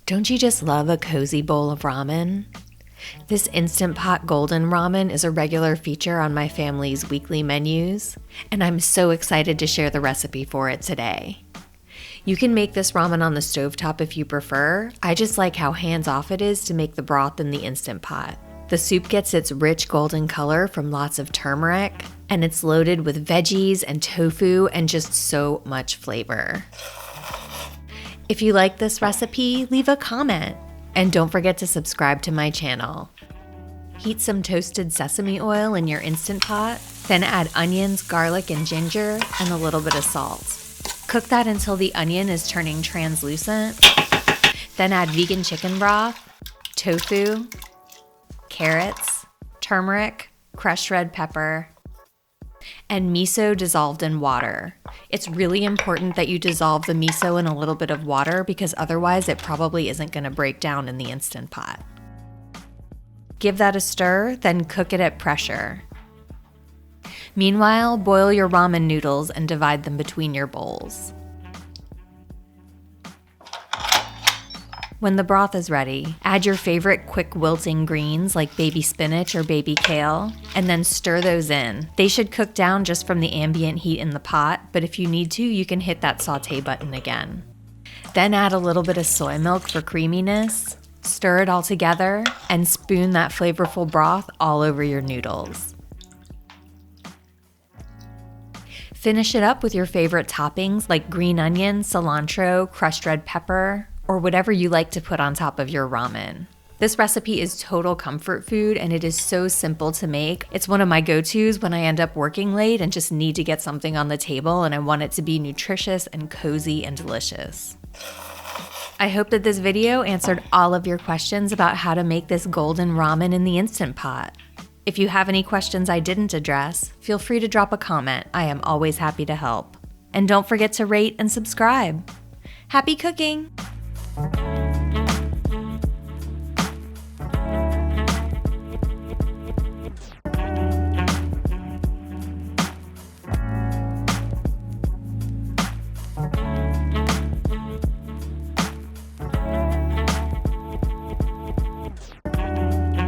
Don't you just love a cozy bowl of ramen? This Instant Pot Golden Ramen is a regular feature on my family's weekly menus, and I'm so excited to share the recipe for it today. You can make this ramen on the stovetop if you prefer. I just like how hands-off it is to make the broth in the Instant Pot. The soup gets its rich golden color from lots of turmeric, and it's loaded with veggies and tofu and just so much flavor. If you like this recipe, leave a comment, and don't forget to subscribe to my channel. Heat some toasted sesame oil in your Instant Pot, then add onions, garlic, and ginger, and a little bit of salt. Cook that until the onion is turning translucent. Then add vegan chicken broth, tofu, carrots, turmeric, crushed red pepper, and miso dissolved in water. It's really important that you dissolve the miso in a little bit of water because otherwise it probably isn't going to break down in the Instant Pot. Give that a stir, then cook it at pressure. Meanwhile, boil your ramen noodles and divide them between your bowls. When the broth is ready, add your favorite quick wilting greens like baby spinach or baby kale, and then stir those in. They should cook down just from the ambient heat in the pot, but if you need to, you can hit that sauté button again. Then add a little bit of soy milk for creaminess, stir it all together, and spoon that flavorful broth all over your noodles. Finish it up with your favorite toppings like green onion, cilantro, crushed red pepper, or whatever you like to put on top of your ramen. This recipe is total comfort food and it is so simple to make. It's one of my go-tos when I end up working late and just need to get something on the table and I want it to be nutritious and cozy and delicious. I hope that this video answered all of your questions about how to make this golden ramen in the Instant Pot. If you have any questions I didn't address, feel free to drop a comment. I am always happy to help. And don't forget to rate and subscribe. Happy cooking!